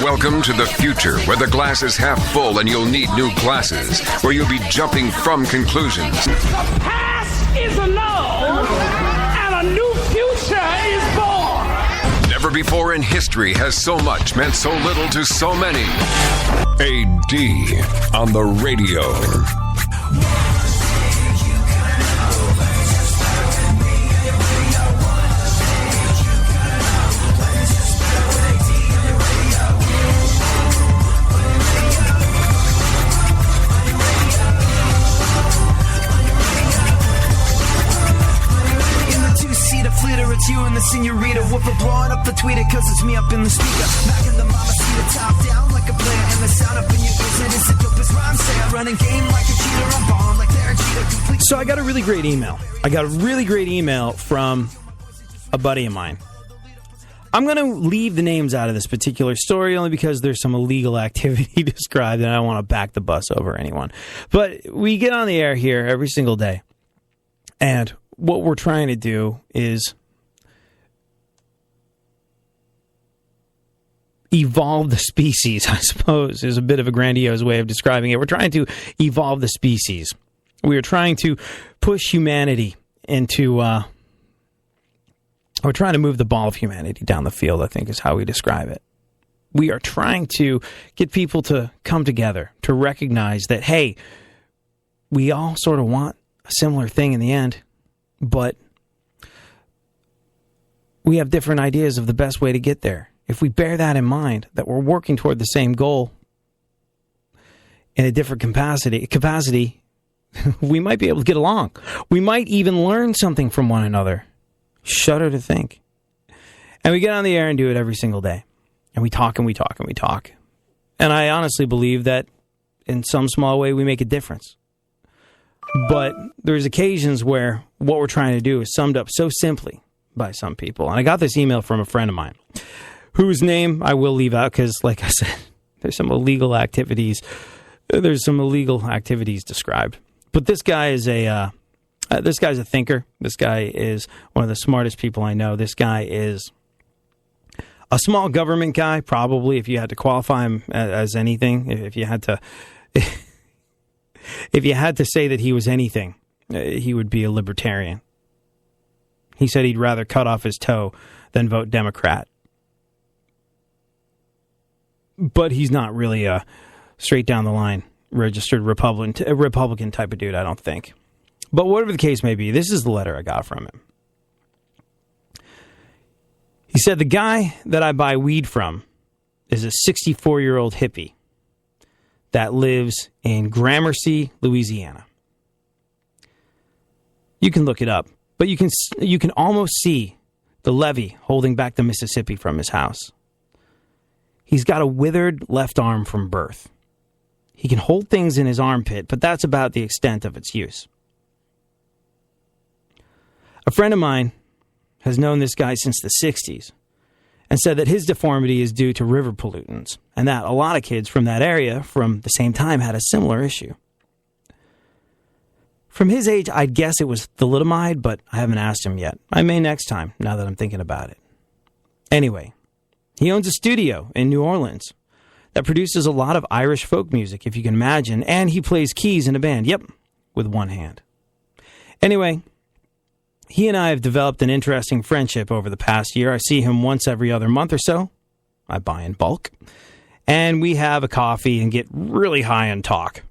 Welcome to the future, where the glass is half full and you'll need new glasses, where you'll be jumping from conclusions. The past is annulled, and a new future is born. Never before in history has so much meant so little to so many. AD on the radio. It's you and the senorita whooper blowing up the tweeter, cause it's me up in the speaker. Back in the mama seat, top down like a player, and the sound up in your ears, it is the dopest rhyme say. I run a game like a cheater, I'm bomb like they're a cheater, complete. So I got a really great email from a buddy of mine. I'm going to leave the names out of this particular story only because there's some illegal activity described and I don't want to back the bus over anyone. But we get on the air here every single day, and what we're trying to do is evolve the species, I suppose, is a bit of a grandiose way of describing it. We're trying to evolve the species. We are trying to push humanity into, we're trying to move the ball of humanity down the field, I think is how we describe it. We are trying to get people to come together, to recognize that, hey, we all sort of want a similar thing in the end, but we have different ideas of the best way to get there. If we bear that in mind, that we're working toward the same goal in a different capacity, we might be able to get along. We might even learn something from one another. Shudder to think. And we get on the air and do it every single day. And we talk and we talk and we talk. And I honestly believe that in some small way we make a difference. But there's occasions where what we're trying to do is summed up so simply by some people. And I got this email from a friend of mine, whose name I will leave out because, like I said, there's some illegal activities. There's some illegal activities described. But this guy is this guy's a thinker. This guy is one of the smartest people I know. This guy is a small government guy, probably, if you had to qualify him as anything. If you had to say that he was anything, he would be a libertarian. He said he'd rather cut off his toe than vote Democrat. But he's not really a straight down the line registered Republican type of dude, I don't think. But whatever the case may be, this is the letter I got from him. He said, the guy that I buy weed from is a 64-year-old hippie that lives in Gramercy, Louisiana. You can look it up, but you can almost see the levee holding back the Mississippi from his house. He's got a withered left arm from birth. He can hold things in his armpit, but that's about the extent of its use. A friend of mine has known this guy since the 60s and said that his deformity is due to river pollutants and that a lot of kids from that area from the same time had a similar issue. From his age, I'd guess it was thalidomide, but I haven't asked him yet. I may next time, now that I'm thinking about it. Anyway, he owns a studio in New Orleans that produces a lot of Irish folk music, if you can imagine, and he plays keys in a band. Yep, with one hand. Anyway, he and I have developed an interesting friendship over the past year. I see him once every other month or so. I buy in bulk. And we have a coffee and get really high and talk.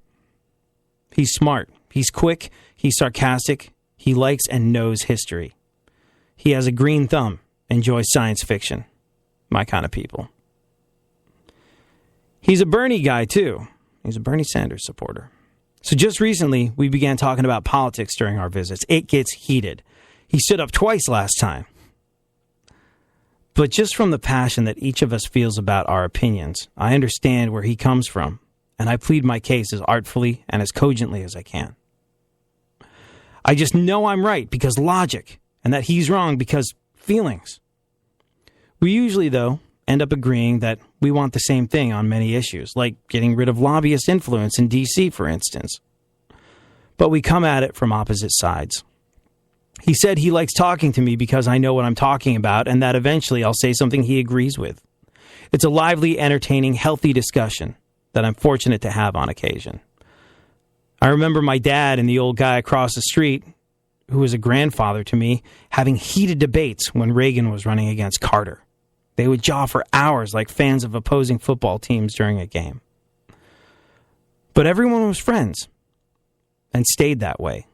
He's smart. He's quick. He's sarcastic. He likes and knows history. He has a green thumb. Enjoys science fiction. My kind of people. He's a Bernie guy, too. He's a Bernie Sanders supporter. So just recently, we began talking about politics during our visits. It gets heated. He stood up twice last time. But just from the passion that each of us feels about our opinions, I understand where he comes from, and I plead my case as artfully and as cogently as I can. I just know I'm right because logic, and that he's wrong because feelings. We usually, though, end up agreeing that we want the same thing on many issues, like getting rid of lobbyist influence in D.C., for instance. But we come at it from opposite sides. He said he likes talking to me because I know what I'm talking about and that eventually I'll say something he agrees with. It's a lively, entertaining, healthy discussion that I'm fortunate to have on occasion. I remember my dad and the old guy across the street, who was a grandfather to me, having heated debates when Reagan was running against Carter. They would jaw for hours like fans of opposing football teams during a game. But everyone was friends and stayed that way.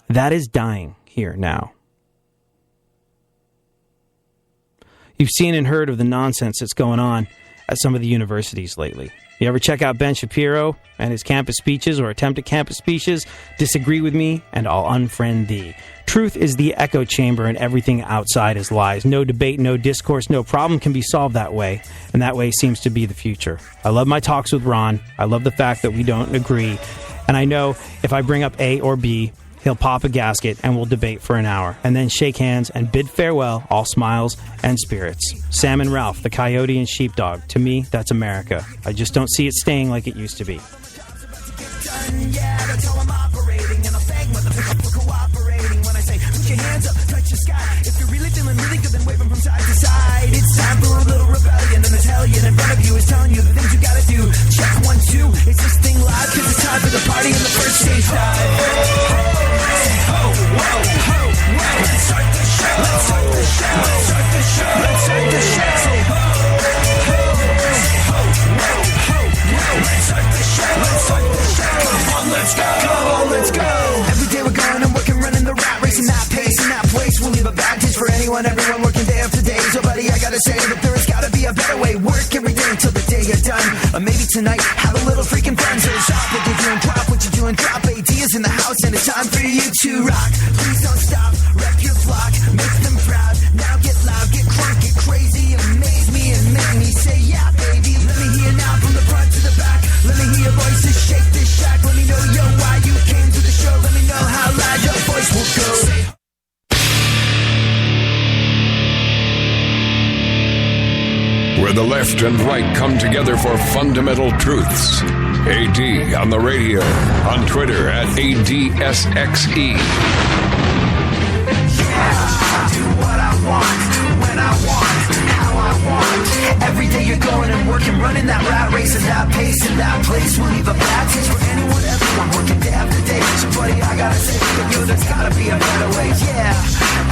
That is dying here now. You've seen and heard of the nonsense that's going on at some of the universities lately. You ever check out Ben Shapiro and his campus speeches or attempted campus speeches? Disagree with me and I'll unfriend thee. Truth is the echo chamber and everything outside is lies. No debate, no discourse, no problem can be solved that way. And that way seems to be the future. I love my talks with Ron. I love the fact that we don't agree. And I know if I bring up A or B, he'll pop a gasket and we'll debate for an hour and then shake hands and bid farewell, all smiles and spirits. Sam and Ralph, the coyote and sheepdog. To me, that's America. I just don't see it staying like it used to be. Your hands up, touch the sky. If you're really feeling really good, then wave them from side to side. It's time for a little rebellion. And the hellion in front of you is telling you the things you gotta do. Check 1, 2, is this thing live? Cause it's time for the party and the first stage dive. Ho, whoa, ho, whoa. Let's start the show. Let's start the show. Let's start the show. Let's start the show. Say ho, ho, ho, whoa, ho, whoa. Let's start the show. Let's start the show. Come on, let's go. Come on, let's go. Every day we're going and working, running the rat race in that pace, in that place. We'll leave a bad taste for anyone, everyone working day after day. So buddy, I gotta say that there has gotta be a better way. Work every day until the day you're done. Or maybe tonight, have a little freaking fun. So stop what you're doing, drop what you're doing. Drop ideas in the house and it's time for you to rock. Please don't stop, rep your flock, make them proud. Now get loud, get crunk, get crazy. Amaze me and make me say yeah, baby. Let me hear now from the front to the back. Let me hear your voices shake this shack. Let me know, yo, why you came to the show. Let me know how loud your voice will go. Where the left and right come together for fundamental truths. AD on the radio, on Twitter at ADSXE. I do what I want, when I want, how I want. Every day you're going and working, running that rat race at that pace, in that place. We'll leave a bad taste for anyone, everyone working day after day. So buddy, I gotta say for you, there's gotta be a better way, yeah.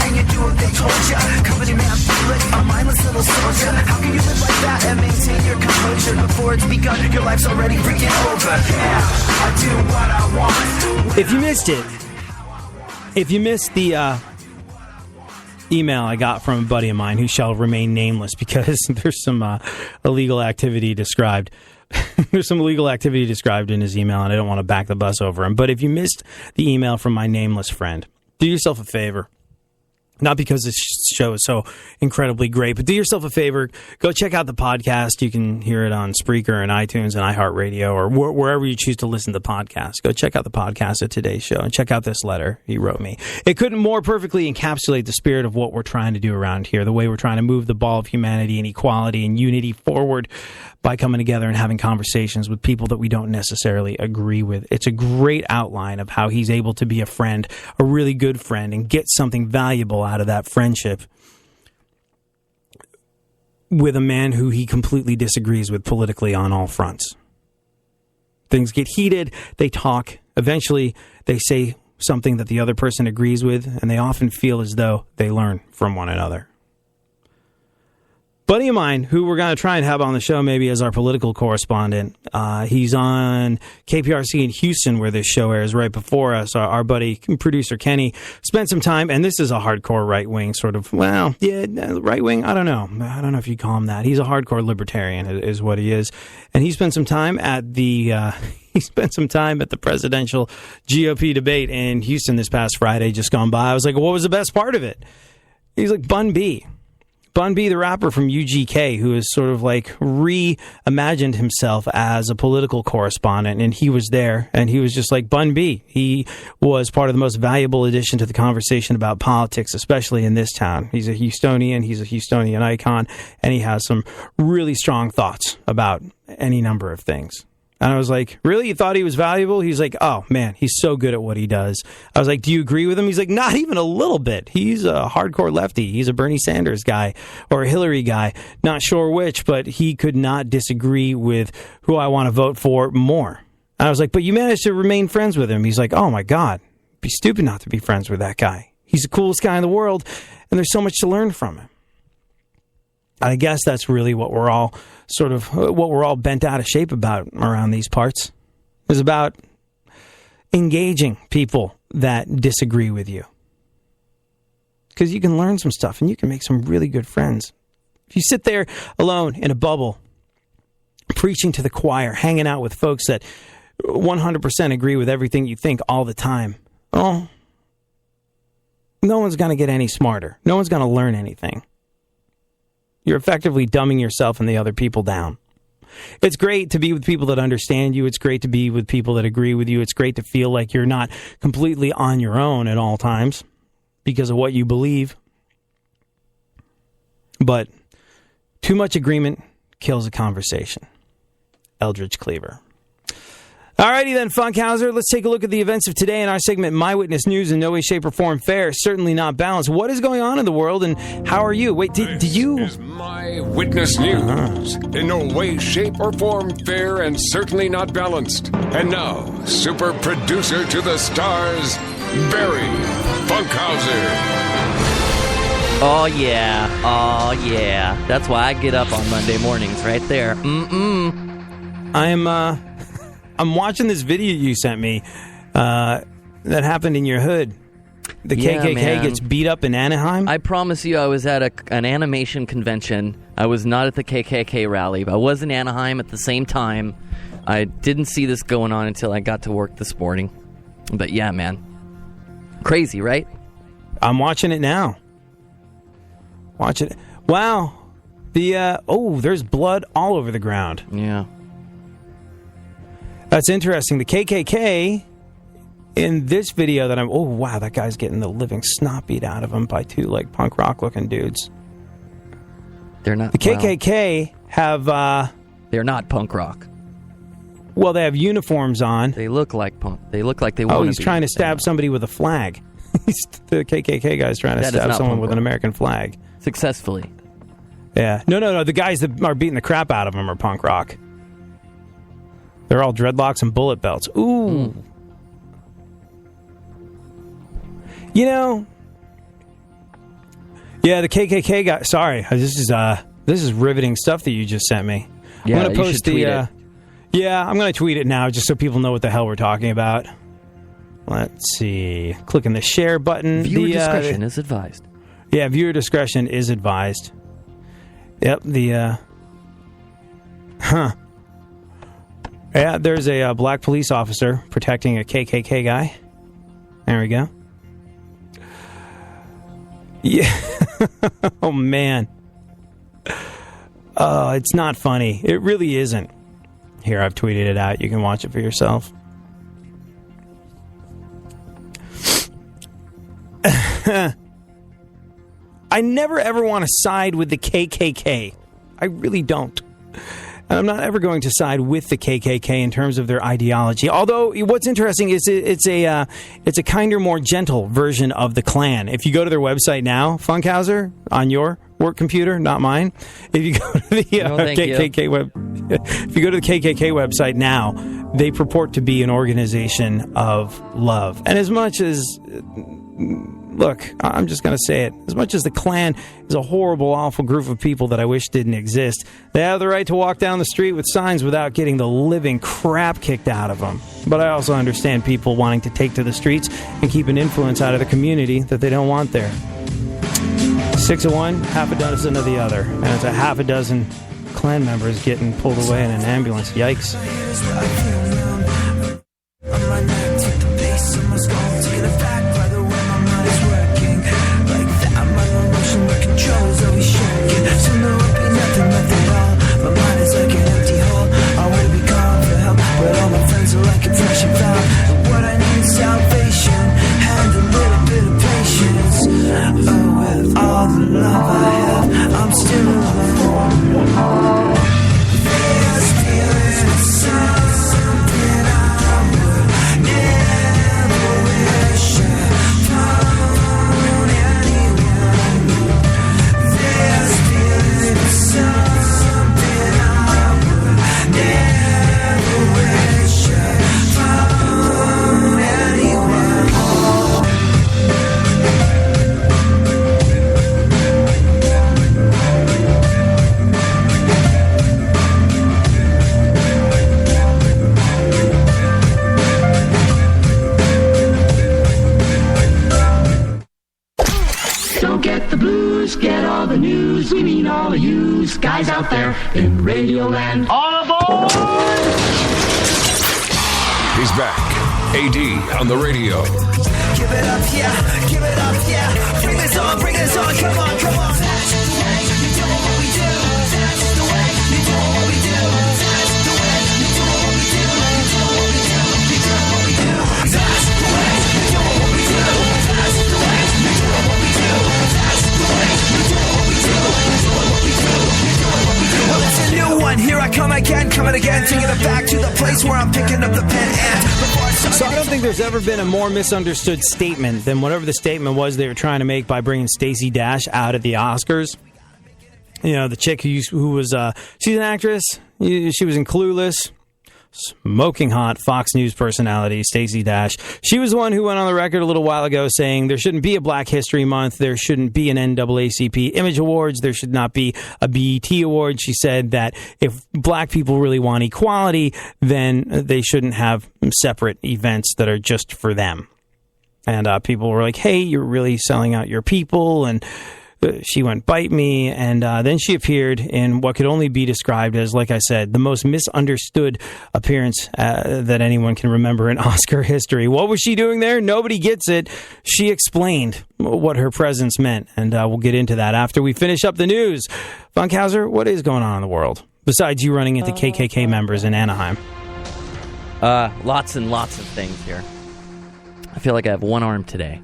And you do what they told ya, company man, feel it, a mindless little soldier. How can you live like that and maintain your composure before it's begun? Your life's already freaking over, yeah. I do what I want. If you missed it, if you missed the email I got from a buddy of mine who shall remain nameless because there's some illegal activity described. There's some illegal activity described in his email, and I don't want to back the bus over him. But if you missed the email from my nameless friend, do yourself a favor. Not because this show is so incredibly great, but do yourself a favor. Go check out the podcast. You can hear it on Spreaker and iTunes and iHeartRadio or wherever you choose to listen to podcasts. Go check out the podcast of today's show and check out this letter he wrote me. It couldn't more perfectly encapsulate the spirit of what we're trying to do around here, the way we're trying to move the ball of humanity and equality and unity forward by coming together and having conversations with people that we don't necessarily agree with. It's a great outline of how he's able to be a friend, a really good friend, and get something valuable out of that friendship with a man who he completely disagrees with politically on all fronts. Things get heated, they talk, eventually they say something that the other person agrees with, and they often feel as though they learn from one another. Buddy of mine, who we're going to try and have on the show maybe as our political correspondent, he's on KPRC in Houston where this show airs right before us. Our buddy, producer Kenny, spent some time, and this is a hardcore right-wing sort of, well, yeah, right-wing, I don't know. I don't know if you call him that. He's a hardcore libertarian is what he is. And he spent some time at the presidential GOP debate in Houston this past Friday, just gone by. I was like, what was the best part of it? He's like, Bun B. Bun B, the rapper from UGK, who has sort of like reimagined himself as a political correspondent, and he was there, and he was just like Bun B. He was part of the most valuable addition to the conversation about politics, especially in this town. He's a Houstonian icon, and he has some really strong thoughts about any number of things. And I was like, really? You thought he was valuable? He's like, oh, man, he's so good at what he does. I was like, do you agree with him? He's like, not even a little bit. He's a hardcore lefty. He's a Bernie Sanders guy or a Hillary guy. Not sure which, but he could not disagree with who I want to vote for more. And I was like, but you managed to remain friends with him. He's like, oh, my God. It'd be stupid not to be friends with that guy. He's the coolest guy in the world, and there's so much to learn from him. I guess that's really what we're all bent out of shape about around these parts. Is about engaging people that disagree with you. Because you can learn some stuff and you can make some really good friends. If you sit there alone in a bubble, preaching to the choir, hanging out with folks that 100% agree with everything you think all the time, oh, no one's going to get any smarter. No one's going to learn anything. You're effectively dumbing yourself and the other people down. It's great to be with people that understand you. It's great to be with people that agree with you. It's great to feel like you're not completely on your own at all times because of what you believe. But too much agreement kills a conversation. Eldridge Cleaver. Alrighty then, Funkhauser, let's take a look at the events of today in our segment, My Witness News. In no way, shape, or form fair, certainly not balanced. What is going on in the world, and how are you? Wait, did you... This is My Witness News. In no way, shape, or form fair, and certainly not balanced. And now, super producer to the stars, Barry Funkhauser. Oh, yeah. That's why I get up on Monday mornings, right there. I'm watching this video you sent me that happened in your hood. The KKK gets beat up in Anaheim. I promise you I was at an animation convention. I was not at the KKK rally, but I was in Anaheim at the same time. I didn't see this going on until I got to work this morning. But yeah, man. Crazy, right? I'm watching it now. Watching it. Wow. There's blood all over the ground. Yeah. That's interesting. The KKK, in this video that that guy's getting the living snot beat out of him by two, like, punk rock looking dudes. They're not. The KKK have... they're not punk rock. Well, they have uniforms on. They look like punk. They look like they want to be. Oh, he's trying to stab somebody with a flag. The KKK guy's trying to stab someone with an American flag. Successfully. Yeah. No. The guys that are beating the crap out of him are punk rock. They're all dreadlocks and bullet belts. Ooh. You know. Yeah, the KKK guy. Sorry, this is riveting stuff that you just sent me. Yeah, I'm gonna post you should tweet it. Yeah, I'm going to tweet it now just so people know what the hell we're talking about. Let's see. Clicking the share button. Viewer discretion is advised. Yeah, viewer discretion is advised. Yep, Yeah, there's a black police officer protecting a KKK guy. There we go. Yeah. Oh, man. It's not funny. It really isn't. Here, I've tweeted it out. You can watch it for yourself. I never ever want to side with the KKK. I really don't. And I'm not ever going to side with the KKK in terms of their ideology. Although, what's interesting is it's a kinder, more gentle version of the Klan. If you go to their website now, Funkhauser, on your work computer, not mine. If you go to the KKK if you go to the KKK website now, they purport to be an organization of love. And as much as... Look, I'm just going to say it. As much as the Klan is a horrible, awful group of people that I wish didn't exist, they have the right to walk down the street with signs without getting the living crap kicked out of them. But I also understand people wanting to take to the streets and keep an influence out of the community that they don't want there. 6 of one, half a dozen of the other. And it's a half a dozen Klan members getting pulled away in an ambulance. Yikes. I'm still alone. There's feelings inside. you guys out there in Radioland. All aboard! He's back. AD on the radio. Give it up, yeah. Give it up, yeah. Bring this on, come on, come on. That's the way you do what we do. That's the way you do what we do. That's the way you do what we do. You do what we do. You do what we do. That's the way you do what we do. That's the way you do what we do. That's the way you do what we do. You do what we do. You do what we do. Well, it's a new one. Here I come again, coming again, taking it back to the place where I'm picking up the pen and before I start. So I don't think there's ever been a more misunderstood statement than whatever the statement was they were trying to make by bringing Stacey Dash out at the Oscars. You know, the chick who was, she's an actress. She was in Clueless. Smoking hot Fox News personality, Stacey Dash. She was the one who went on the record a little while ago saying there shouldn't be a Black History Month, there shouldn't be an NAACP Image Awards, there should not be a BET Award. She said that if black people really want equality, then they shouldn't have separate events that are just for them. And people were like, hey, you're really selling out your people, and she went, bite me, and then she appeared in what could only be described as, like I said, the most misunderstood appearance that anyone can remember in Oscar history. What was she doing there? Nobody gets it. She explained what her presence meant, and we'll get into that after we finish up the news. Funkhauser, what is going on in the world, besides you running into KKK members in Anaheim? Lots and lots of things here. I feel like I have one arm today.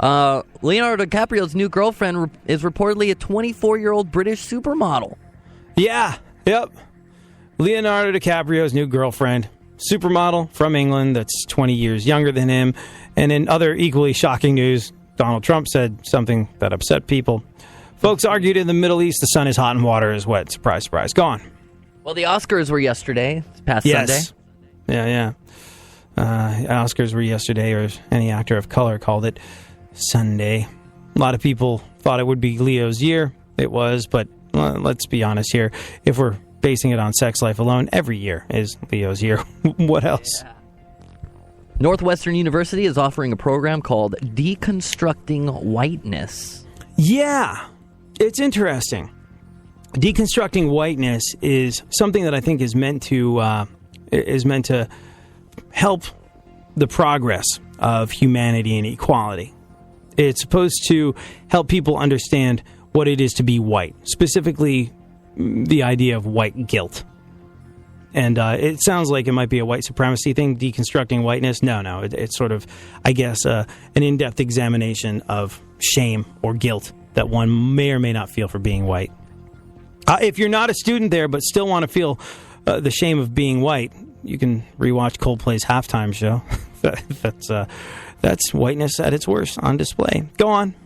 Leonardo DiCaprio's new girlfriend is reportedly a 24-year-old British supermodel. Yeah, yep. Leonardo DiCaprio's new girlfriend, supermodel from England that's 20 years younger than him. And in other equally shocking news, Donald Trump said something that upset people. Folks argued in the Middle East, the sun is hot and water is wet. Surprise, surprise. Go on. Well, the Oscars were yesterday, this past Sunday. Yeah. Oscars were yesterday, or as any actor of color called it, Sunday. A lot of people thought it would be Leo's year. It was, but let's be honest here. If we're basing it on sex life alone, every year is Leo's year. What else? Yeah. Northwestern University is offering a program called Deconstructing Whiteness. Yeah, it's interesting. Deconstructing whiteness is something that I think is meant to help the progress of humanity and equality. It's supposed to help people understand what it is to be white, specifically the idea of white guilt. And it sounds like it might be a white supremacy thing, deconstructing whiteness. No, it's sort of, I guess, an in-depth examination of shame or guilt that one may or may not feel for being white. If you're not a student there but still want to feel the shame of being white, you can rewatch Coldplay's halftime show. That's whiteness at its worst on display. Go on.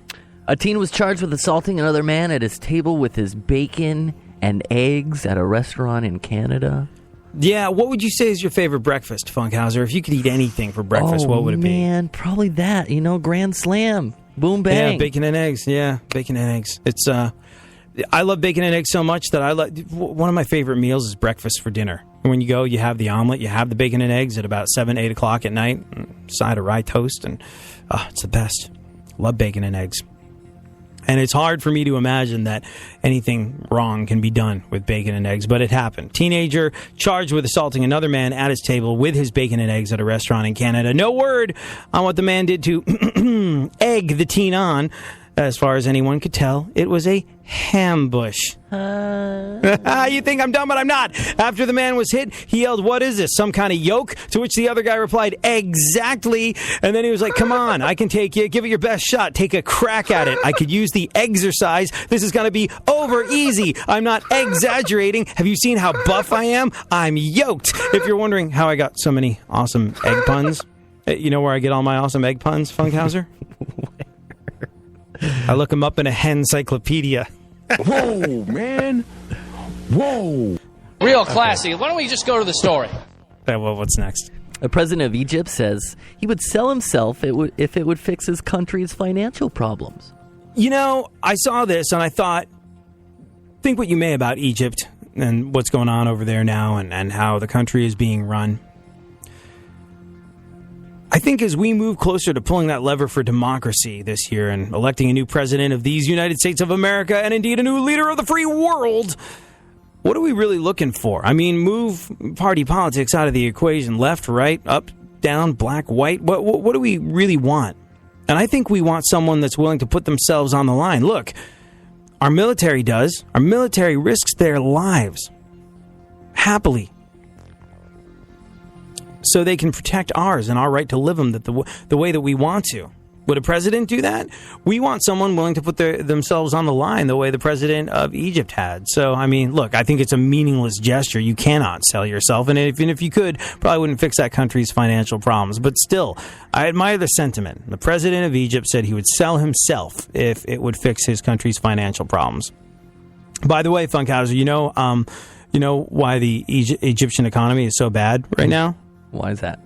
A teen was charged with assaulting another man at his table with his bacon and eggs at a restaurant in Canada. Yeah, what would you say is your favorite breakfast, Funkhauser? If you could eat anything for breakfast, what would it be? Oh, man, probably that. Grand Slam. Boom, bang. Yeah, bacon and eggs. Yeah, bacon and eggs. It's I love bacon and eggs so much that one of my favorite meals is breakfast for dinner. When you go, you have the omelet, you have the bacon and eggs at about 7, 8 o'clock at night, side of rye toast, and it's the best. Love bacon and eggs. And it's hard for me to imagine that anything wrong can be done with bacon and eggs, but it happened. Teenager charged with assaulting another man at his table with his bacon and eggs at a restaurant in Canada. No word on what the man did to egg the teen on. As far as anyone could tell, it was a hambush. You think I'm dumb, but I'm not. After the man was hit, he yelled, "What is this, some kind of yolk?" To which the other guy replied, "Exactly." And then he was like, "Come on, I can take you. Give it your best shot. Take a crack at it. I could use the exercise. This is going to be over easy. I'm not exaggerating. Have you seen how buff I am? I'm yoked." If you're wondering how I got so many awesome egg puns, you know where I get all my awesome egg puns, Funkhauser? I look them up in a hencyclopedia. Whoa, man. Whoa. Real classy. Why don't we just go to the story? Well, what's next? The president of Egypt says he would sell himself if it would fix his country's financial problems. You know, I saw this and I thought, think what you may about Egypt and what's going on over there now and how the country is being run. I think as we move closer to pulling that lever for democracy this year and electing a new president of these United States of America and indeed a new leader of the free world, what are we really looking for? I mean, move party politics out of the equation. Left, right, up, down, black, white. What do we really want? And I think we want someone that's willing to put themselves on the line. Look, our military does. Our military risks their lives happily so they can protect ours and our right to live them the way that we want to. Would a president do that? We want someone willing to put themselves on the line the way the president of Egypt had. So, I mean, look, I think it's a meaningless gesture. You cannot sell yourself. And even if you could, probably wouldn't fix that country's financial problems. But still, I admire the sentiment. The president of Egypt said he would sell himself if it would fix his country's financial problems. By the way, Funkhauser, you know why the Egyptian economy is so bad right now? Why is that?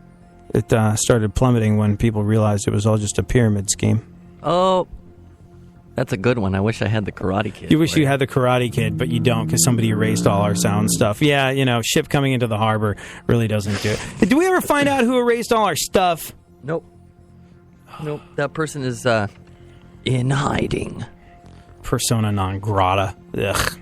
It started plummeting when people realized it was all just a pyramid scheme. Oh, that's a good one. I wish I had the Karate Kid. You wish you had the Karate Kid, but you don't because somebody erased all our sound stuff. Yeah, ship coming into the harbor really doesn't do it. Did we ever find out who erased all our stuff? Nope. That person is in hiding. Persona non grata. Ugh.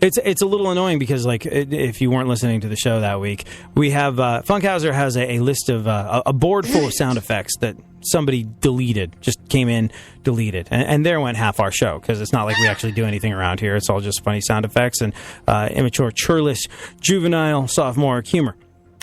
It's a little annoying because, like, if you weren't listening to the show that week, we have Funkhauser has a list of a board full of sound effects that somebody deleted, just came in, deleted, and there went half our show because it's not like we actually do anything around here. It's all just funny sound effects and immature, churlish, juvenile, sophomoric humor.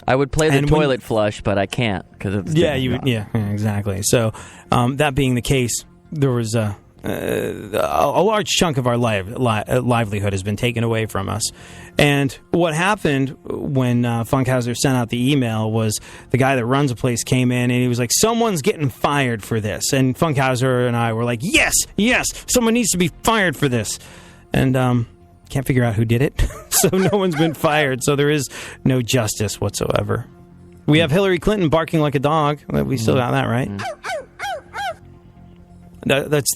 I would play the toilet flush, but I can't because it's exactly. So that being the case, there was a large chunk of our livelihood has been taken away from us. And what happened when Funkhauser sent out the email was the guy that runs the place came in and he was like, someone's getting fired for this. And Funkhauser and I were like, yes, someone needs to be fired for this. And can't figure out who did it. So no one's been fired. So there is no justice whatsoever. We have Hillary Clinton barking like a dog. We still got that, right? That's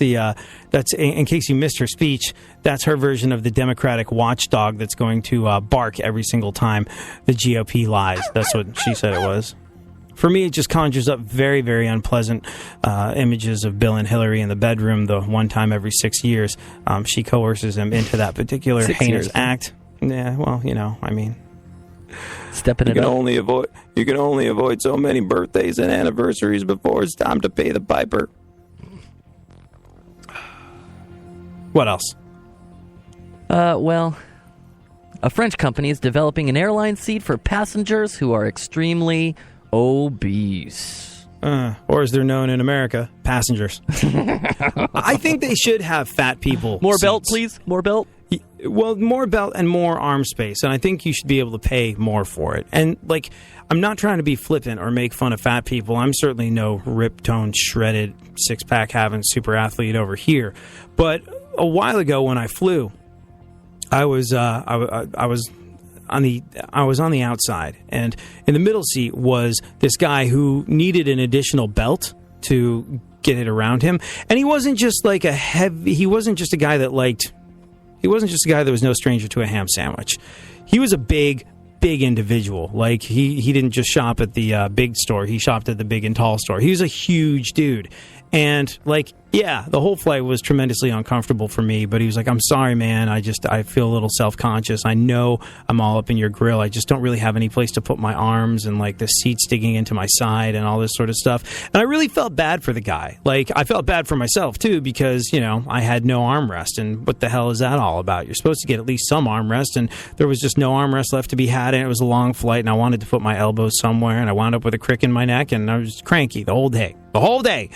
in case you missed her speech, that's her version of the Democratic watchdog that's going to bark every single time the GOP lies. That's what she said it was. For me, it just conjures up very, very unpleasant images of Bill and Hillary in the bedroom the one time every 6 years. She coerces him into that particular heinous act. Yeah, well, I mean... Stepping it up. You can only avoid so many birthdays and anniversaries before it's time to pay the piper. What else? Well, a French company is developing an airline seat for passengers who are extremely obese. Or as they're known in America, passengers. I think they should have fat people. More seats. belt, please. More belt. Well, more belt and more arm space. And I think you should be able to pay more for it. And, like, I'm not trying to be flippant or make fun of fat people. I'm certainly no ripped-toned, shredded, six-pack having super athlete over here. But a while ago when I flew, I was on the outside, and in the middle seat was this guy who needed an additional belt to get it around him. And he wasn't just like he wasn't just a guy that was no stranger to a ham sandwich. He was a big individual. Like he didn't just shop at the big store. He shopped at the big and tall store. He was a huge dude. And, like, yeah, the whole flight was tremendously uncomfortable for me, but he was like, I'm sorry, man, I feel a little self-conscious. I know I'm all up in your grill. I just don't really have any place to put my arms and, like, the seat's digging into my side and all this sort of stuff. And I really felt bad for the guy. Like, I felt bad for myself, too, because, I had no armrest. And what the hell is that all about? You're supposed to get at least some armrest, and there was just no armrest left to be had, and it was a long flight, and I wanted to put my elbows somewhere, and I wound up with a crick in my neck, and I was cranky the whole day.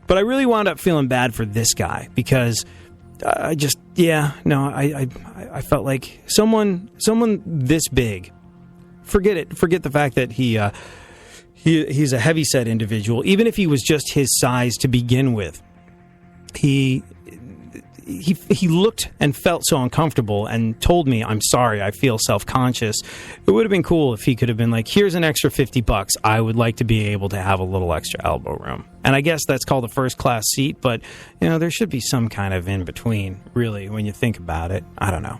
But I really wound up feeling bad for this guy because I felt like someone this big. Forget it. Forget the fact that he's a heavyset individual. Even if he was just his size to begin with, he looked and felt so uncomfortable and told me, I'm sorry, I feel self-conscious. It would have been cool if he could have been like, here's an extra $50. I would like to be able to have a little extra elbow room. And I guess that's called a first-class seat, but, there should be some kind of in-between, really, when you think about it. I don't know.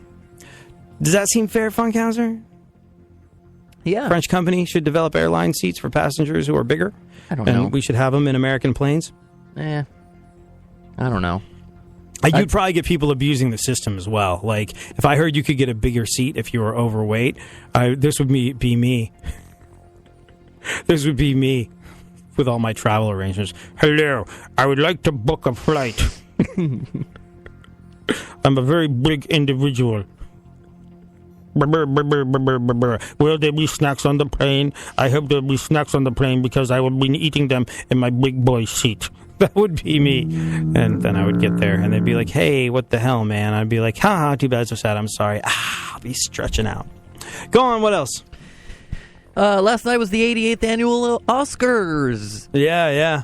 Does that seem fair, Funkhauser? Yeah. French company should develop airline seats for passengers who are bigger. I don't know. And we should have them in American planes. I don't know. You'd probably get people abusing the system as well. Like, if I heard you could get a bigger seat if you were overweight, this would be me. This would be me with all my travel arrangements. Hello, I would like to book a flight. I'm a very big individual. Will there be snacks on the plane? I hope there'll be snacks on the plane because I will be eating them in my big boy seat. That would be me. And then I would get there and they'd be like, hey, what the hell, man? I'd be like, haha, too bad, so sad, I'm sorry. I'll be stretching out. Go on, what else? Last night was the 88th annual Oscars. Yeah.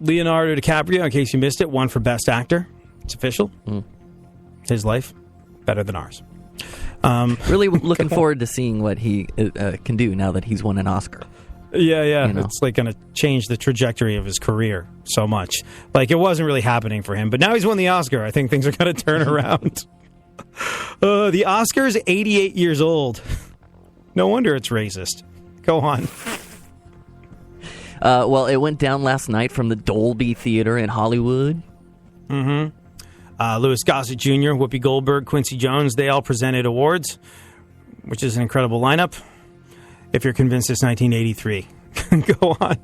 Leonardo DiCaprio, in case you missed it, won for Best Actor. It's official. His life, better than ours. Really looking forward to seeing what he can do now that he's won an Oscar. Yeah. It's like going to change the trajectory of his career so much. Like, it wasn't really happening for him, but now he's won the Oscar. I think things are going to turn around. The Oscar's 88 years old. No wonder it's racist. Go on. Well, it went down last night from the Dolby Theater in Hollywood. Louis Gossett Jr., Whoopi Goldberg, Quincy Jones, they all presented awards, which is an incredible lineup. If you're convinced it's 1983. Go on.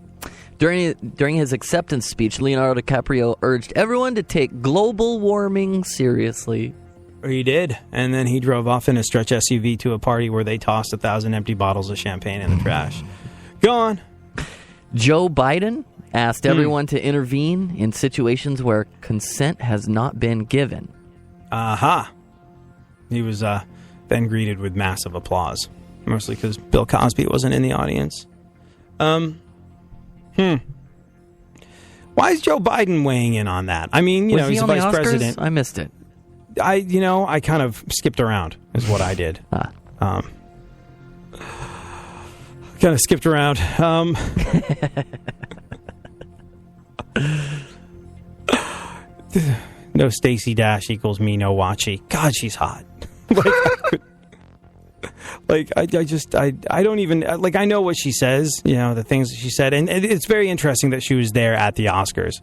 During his acceptance speech, Leonardo DiCaprio urged everyone to take global warming seriously. He did, and then he drove off in a stretch SUV to a party where they tossed 1,000 empty bottles of champagne in the trash. Go on. Joe Biden asked everyone to intervene in situations where consent has not been given. Aha. He was then greeted with massive applause, mostly because Bill Cosby wasn't in the audience. Why is Joe Biden weighing in on that? I mean, Was he he's on the the vice Oscars? president. I missed it. I kind of skipped around, is what I did. Kind of skipped around. No Stacey Dash equals me, no Watchy. God, she's hot. I don't even, I know what she says, the things that she said, and it's very interesting that she was there at the Oscars.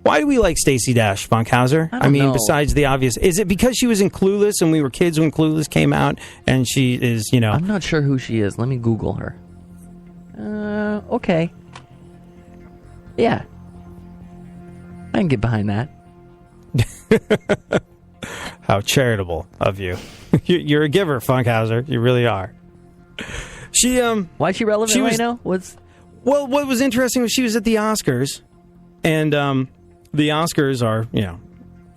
Why do we like Stacey Dash, Funkhauser? I mean, know. besides the obvious, is it because she was in Clueless and we were kids when Clueless came out, and she is, I'm not sure who she is. Let me Google her. Okay. Yeah. I can get behind that. How charitable of you. You're a giver, Funkhauser. You really are. Why is she relevant right now? Well, what was interesting was she was at the Oscars, and the Oscars are,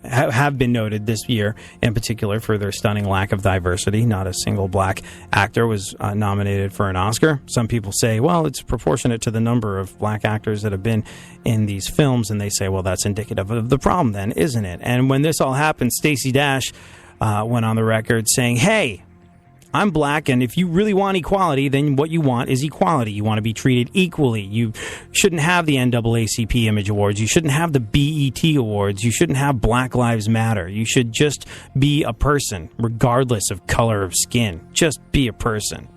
have been noted this year in particular for their stunning lack of diversity. Not a single black actor was nominated for an Oscar. Some people say, well, it's proportionate to the number of black actors that have been in these films, and they say, well, that's indicative of the problem then, isn't it? And when this all happened, Stacey Dash went on the record saying, hey, I'm black, and if you really want equality, then what you want is equality. You want to be treated equally. You shouldn't have the NAACP Image Awards. You shouldn't have the BET Awards. You shouldn't have Black Lives Matter. You should just be a person, regardless of color of skin. Just be a person.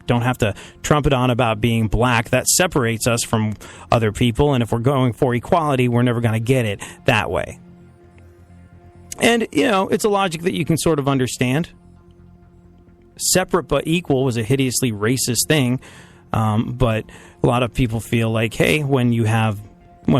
Don't have to trumpet on about being black. That separates us from other people, and if we're going for equality, we're never going to get it that way. And, it's a logic that you can sort of understand. Separate but equal was a hideously racist thing, but a lot of people feel like, hey, when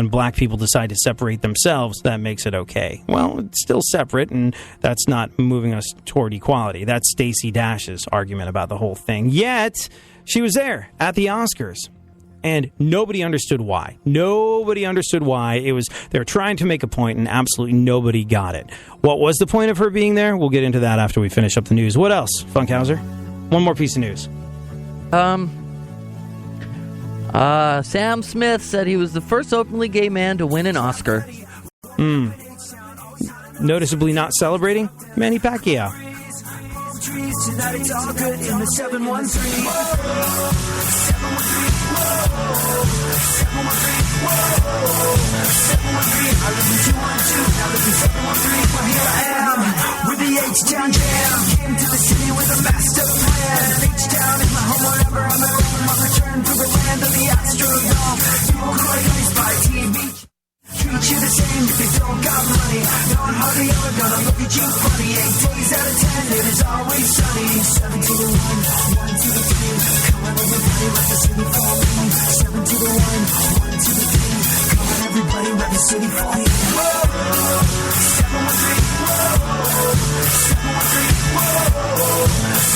black people decide to separate themselves, that makes it okay. Well, it's still separate, and that's not moving us toward equality. That's Stacey Dash's argument about the whole thing. Yet, she was there at the Oscars, and nobody understood why. Nobody understood why. They were trying to make a point, and absolutely nobody got it. What was the point of her being there? We'll get into that after we finish up the news. What else, Funkhauser? One more piece of news. Sam Smith said he was the first openly gay man to win an Oscar. Noticeably not celebrating? Manny Pacquiao. Tonight it's all good in the 713. I live in 212, now live in 713. Well, here I am with the H-Town jam. Came to the city with a master plan. And H-Town is my home whenever I'm at home. I'll return to the land of the Astrodome. People who are raised by TV treat you the same if you don't got money. No one hardly ever gonna look at you funny. 8 days out of 10, it is always sunny. 7 to the 1, 1 to the 3. Come on everybody, let the city for me. 7 to the 1, 1 to the 3. Come on everybody, let the city for me. Whoa, 713, whoa, 713, whoa,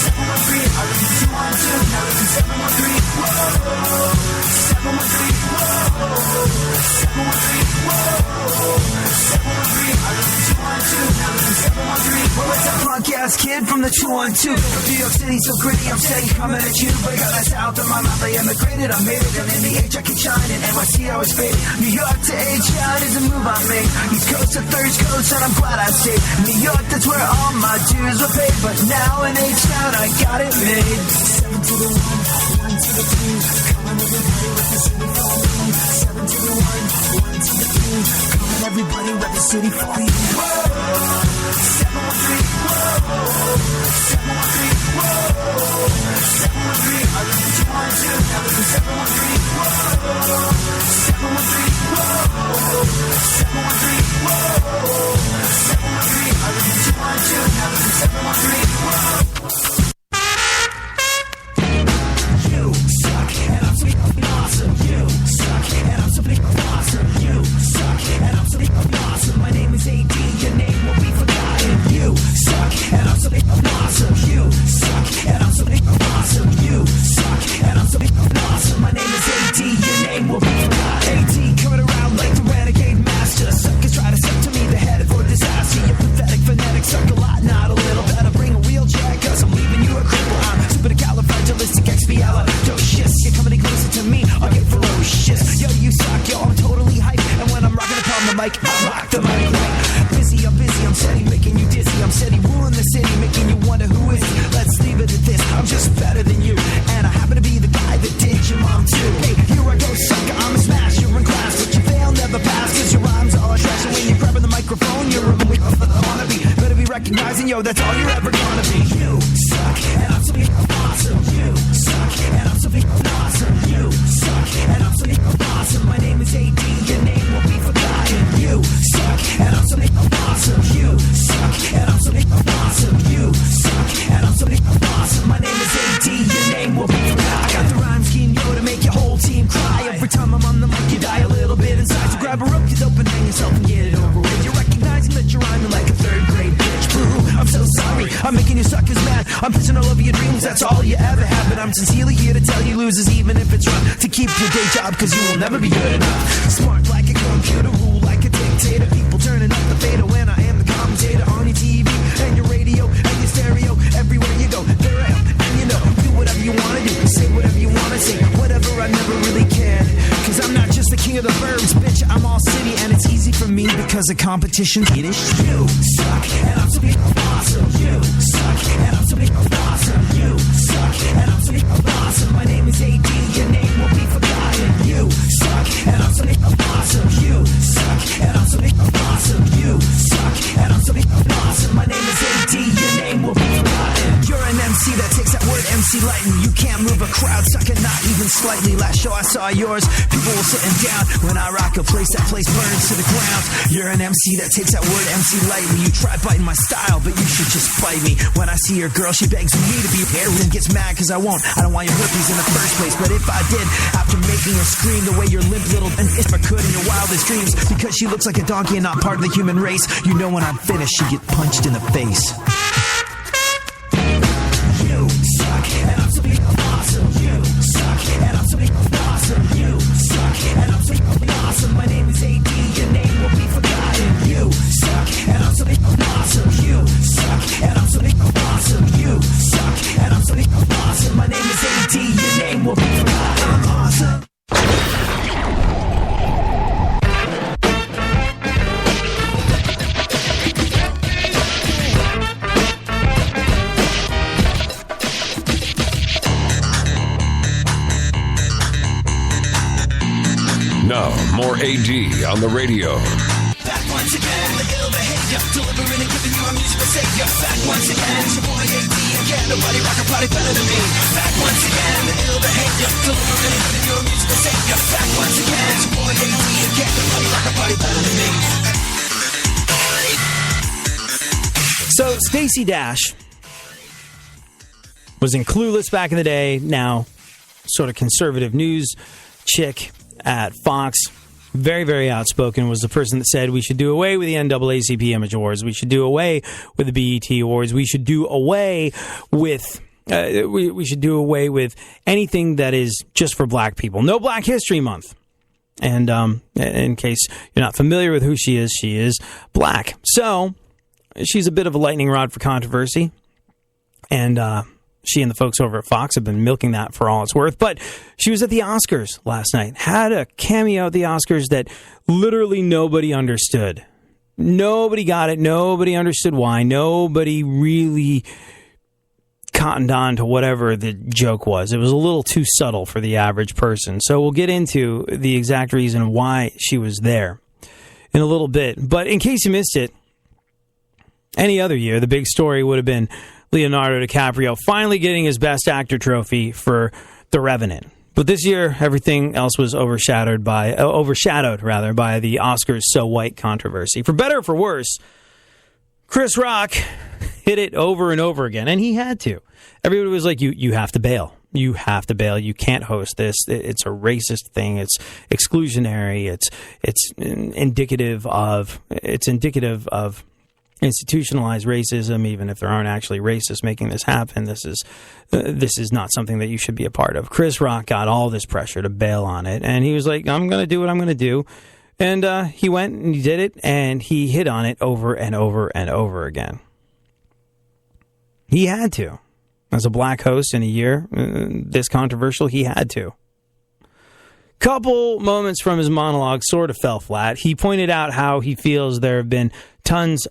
713. I live in 212, now live in 713, whoa, 713, whoa, 713, whoa, 713. I live in 212, now live in 713. Well, it's a punk ass kid from the 212. New York City so gritty, I'm steady coming at you. But I got that south of my mouth, I emigrated, I made it. And in the H I can shine, and NYC I was faded. New York to H-Town is a move I made. East Coast to Third Coast, and I'm glad I stayed. New York, that's where all my dues were paid. But now in H-Town, I got it made. 7 to the 1, 1 to the 3. Come on everybody, let the city for me. 7 to the 1, 1 to the 3. Come on everybody, let the city for me. Whoa, 713, whoa, 713, whoa, 713. I live in 212, now live in 713, whoa, 713, whoa, 713, whoa, 713. I live in 212, now live in 713, whoa. You suck, and I'm so awesome. You suck, and I'm so awesome. You suck, and I'm so awesome. My name is AD, your name will be forgotten. You suck, and I'm so awesome. You suck, and I'm so awesome. You suck, and I'm so awesome. My name is AD, your name will be forgotten. AD coming around like the renegade master. Suckers try to suck to me, the head for disaster. Your pathetic phonetics suck a lot, not a little. Better bring a wheelchair, cause I'm leaving you a cripple. I'm supercalifragilisticexpialidocious. You're coming any closer to me, I'll get ferocious. Yo, you suck, yo, I'm totally hype. And when I'm rocking upon the mic, I rock the mic right. Busy, I'm steady, making you dizzy. I'm steady ruling the city, making you wonder who is he. Let's leave it at this, I'm just better than you. And I happen to be the guy that did your mom too. Hey, here I go, sucker, I'm a smash. You're in class, but you fail, never pass. Cause your rhymes are trash. And when you're grabbing the microphone, you're a wannabe. Better be recognizing, yo, that's all you're ever gonna be. You suck, and I'm so awesome. You suck, and I'm so awesome. You suck, and I'm so awesome. My name is AD, your name will be forgotten. You suck, and I'm so awesome. You suck, and I'm so awesome. You suck, and I'm so awesome. My name is AD, your name will be forgotten. I got the rhyme scheme, yo, to make your whole team cry. Every time I'm on the mic, you die a little bit inside. So grab a rope, get open, hang yourself, and get it over with. You're recognizing that you're rhyming like a third grade bitch. Boo, I'm so sorry, I'm making you suckers mad. I'm pissing all over your dreams, that's all you ever have. But I'm sincerely here to tell you losers, even if it's rough, to keep your day job, cause you will never be good enough. Smart like a computer, rule like a dictator. People turning up the fader when I am the commentator. On your TV, and your radio, and your stereo. Everywhere you go, there I am, and you know, do whatever you wanna do, say whatever you wanna say, whatever, I never really cared. Cause I'm not just the king of the verbs, bitch, I'm all city. And it's easy for me because of competition. Yiddish. You suck, and I'm so awesome. You suck, and I'm so awesome. You suck, and I'm so awesome. My name is AD, your name will be forgotten. You suck, and I'm so awesome. You suck, and I'm so awesome. You suck, and I'm so awesome. My name is AD, your name will be forgotten. You're an MC that takes that word MC lightly. You can't move a crowd, sucker, not even slightly. Last show I saw yours, people were sitting down. When I rock a place, that place burns to the ground. You're an MC that takes that word MC lightly. You try biting my style, but you should just fight me. When I see your girl, she begs me to be here and gets mad cause I won't. I don't want your herpes in the first place. But if I did, after making her scream the way your limp little, and if I could in your wildest dreams, because she looks like a donkey and not part of the human race, you know when I'm finished, she get punched in the face. You suck, and I'm so awesome. You suck, and I'm so awesome. You suck, and I'm so awesome. My name is AD, your name will be forgotten. You suck, and I'm so awesome. You suck, and I'm so awesome. You suck, and I'm so awesome. My name is AD, your name will be forgotten. I'm awesome. Now, more AD on the radio. Back once again, the ill behavior behavior. Delivering and giving you a musical savior. Back once again, it's your boy AD. And can't nobody rock a party better than me. Back once again, the ill behavior. Delivering and giving you a musical savior. Back once again, it's your boy AD. And can't nobody rock a party better than me. So Stacey Dash was in Clueless back in the day. Now, sort of conservative news chick at Fox. Very, very outspoken. Was the person that said we should do away with the NAACP Image Awards. We should do away with the BET Awards. We should do away with we should do away with anything that is just for black people. No Black History Month. And in case you're not familiar with who she is black. So she's a bit of a lightning rod for controversy. And she and the folks over at Fox have been milking that for all it's worth. But she was at the Oscars last night. Had a cameo at the Oscars that literally nobody understood. Nobody got it. Nobody understood why. Nobody really cottoned on to whatever the joke was. It was a little too subtle for the average person. So we'll get into the exact reason why she was there in a little bit. But in case you missed it, any other year, the big story would have been Leonardo DiCaprio finally getting his Best Actor trophy for The Revenant. But this year, everything else was overshadowed by the Oscars So White controversy. For better or for worse, Chris Rock hit it over and over again, and he had to. Everybody was like, you have to bail. You have to bail. You can't host this. It's a racist thing. It's exclusionary. It's indicative of institutionalized racism, even if there aren't actually racists making this happen. This is not something that you should be a part of. Chris Rock got all this pressure to bail on it, and he was like, I'm going to do what I'm going to do. And he went and he did it, and he hit on it over and over and over again. He had to. As a black host in a year this controversial, he had to. Couple moments from his monologue sort of fell flat. He pointed out how he feels there have been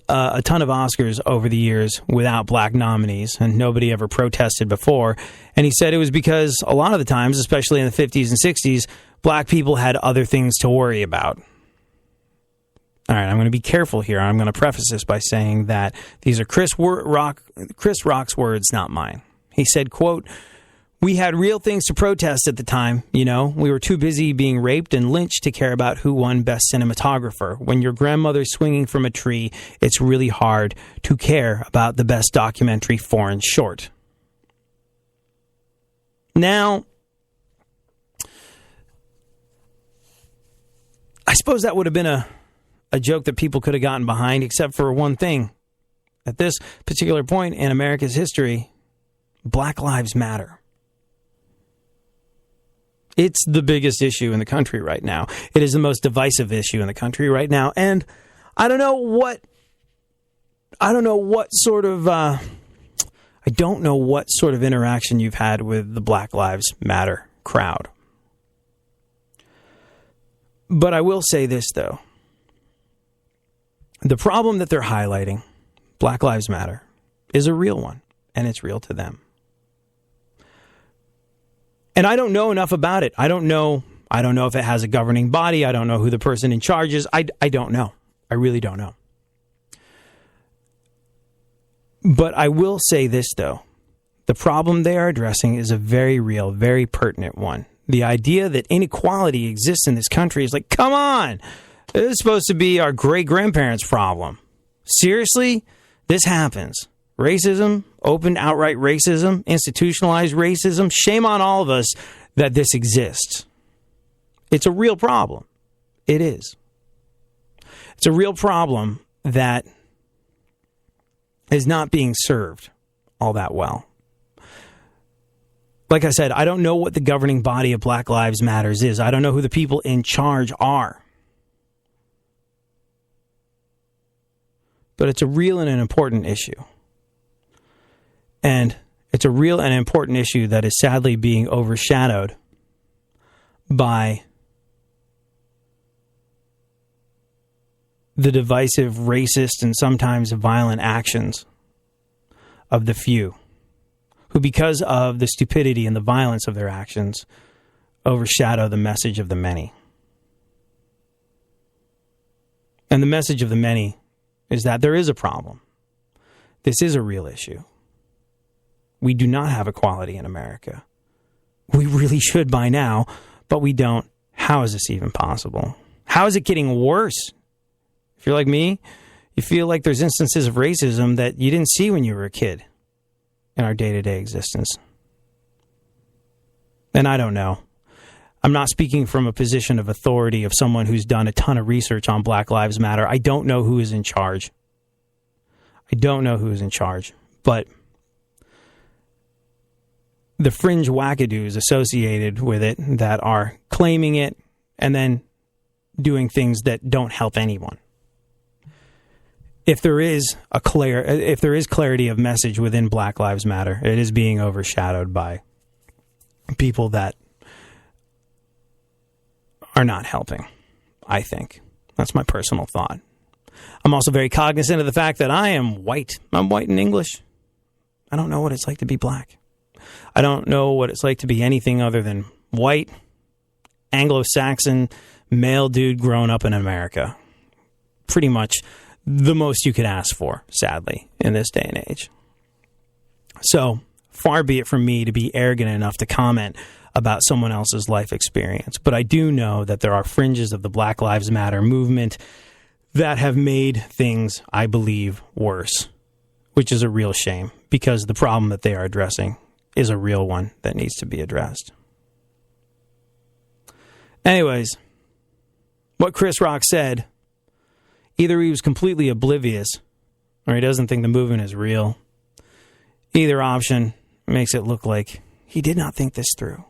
a ton of Oscars over the years without black nominees, and nobody ever protested before. And he said it was because a lot of the times, especially in the 50s and 60s, black people had other things to worry about. All right, I'm going to be careful here. I'm going to preface this by saying that these are Chris Rock's words, not mine. He said, quote, "We had real things to protest at the time, you know. We were too busy being raped and lynched to care about who won Best Cinematographer. When your grandmother's swinging from a tree, it's really hard to care about the Best Documentary Foreign Short." Now, I suppose that would have been a joke that people could have gotten behind, except for one thing. At this particular point in America's history, Black Lives Matter. It's the biggest issue in the country right now. It is the most divisive issue in the country right now. And I don't know what sort of interaction you've had with the Black Lives Matter crowd. But I will say this, though. The problem that they're highlighting, Black Lives Matter, is a real one, and it's real to them. And I don't know enough about it. I don't know if it has a governing body. I don't know who the person in charge is. I don't know. I really don't know. But I will say this, though. The problem they are addressing is a very real, very pertinent one. The idea that inequality exists in this country is like, come on! This is supposed to be our great-grandparents' problem. Seriously? This happens. Racism, open, outright racism, institutionalized racism. Shame on all of us that this exists. It's a real problem. It is. It's a real problem that is not being served all that well. Like I said, I don't know what the governing body of Black Lives Matters is. I don't know who the people in charge are. But it's a real and an important issue. And it's a real and important issue that is sadly being overshadowed by the divisive, racist, and sometimes violent actions of the few, who, because of the stupidity and the violence of their actions, overshadow the message of the many. And the message of the many is that there is a problem. This is a real issue. We do not have equality in America. We really should by now, but we don't. How is this even possible? How is it getting worse? If you're like me, you feel like there's instances of racism that you didn't see when you were a kid in our day-to-day existence. And I don't know. I'm not speaking from a position of authority of someone who's done a ton of research on Black Lives Matter. I don't know who is in charge. But the fringe wackadoos associated with it that are claiming it and then doing things that don't help anyone. If there is clarity of message within Black Lives Matter, it is being overshadowed by people that are not helping, I think. That's my personal thought. I'm also very cognizant of the fact that I am white. I'm white and English. I don't know what it's like to be black. I don't know what it's like to be anything other than white, Anglo-Saxon, male dude growing up in America. Pretty much the most you could ask for, sadly, in this day and age. So, far be it from me to be arrogant enough to comment about someone else's life experience. But I do know that there are fringes of the Black Lives Matter movement that have made things, I believe, worse, which is a real shame because the problem that they are addressing is a real one that needs to be addressed. Anyways, what Chris Rock said, either he was completely oblivious or he doesn't think the movement is real. Either option makes it look like he did not think this through.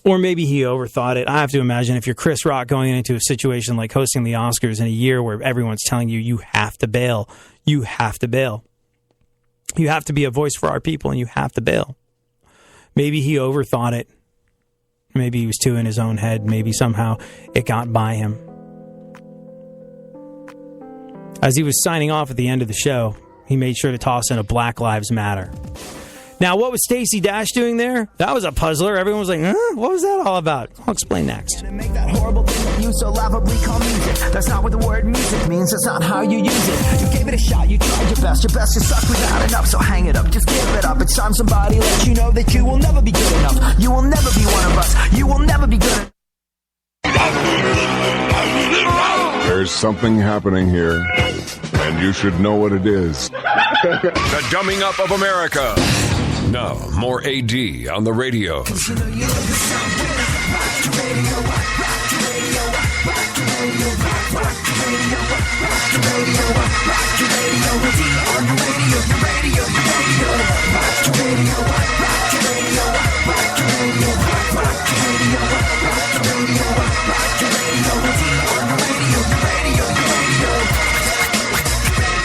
Or maybe he overthought it. I have to imagine if you're Chris Rock going into a situation like hosting the Oscars in a year where everyone's telling you, you have to bail. You have to bail. You have to be a voice for our people and you have to bail. Maybe he overthought it. Maybe he was too in his own head. Maybe somehow it got by him. As he was signing off at the end of the show, he made sure to toss in a Black Lives Matter. Now, what was Stacey Dash doing there? That was a puzzler. Everyone was like, what was that all about? I'll explain next. Make that horrible thing that you so laughably call music. That's not what the word music means. That's not how you use it. You gave it a shot. You tried your best. Your best just sucked without enough. So hang it up. Just give it up. It's time somebody let you know that you will never be good enough. You will never be one of us. You will never be good enough. There's something happening here, and you should know what it is. The Dumbing Up of America. Now, more AD on the radio.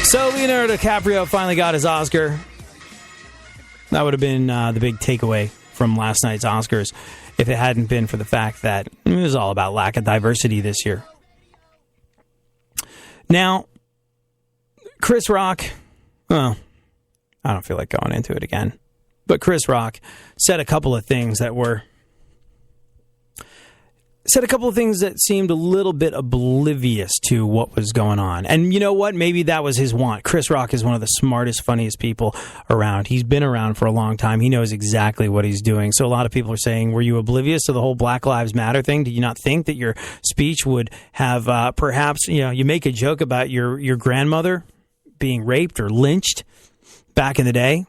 So Leonardo DiCaprio finally got his Oscar. That would have been the big takeaway from last night's Oscars if it hadn't been for the fact that it was all about lack of diversity this year. Now, Chris Rock, well, I don't feel like going into it again, but Chris Rock said a couple of things that seemed a little bit oblivious to what was going on. And you know what? Maybe that was his want. Chris Rock is one of the smartest, funniest people around. He's been around for a long time. He knows exactly what he's doing. So a lot of people are saying, were you oblivious to the whole Black Lives Matter thing? Did you not think that your speech would have perhaps, you make a joke about your grandmother being raped or lynched back in the day?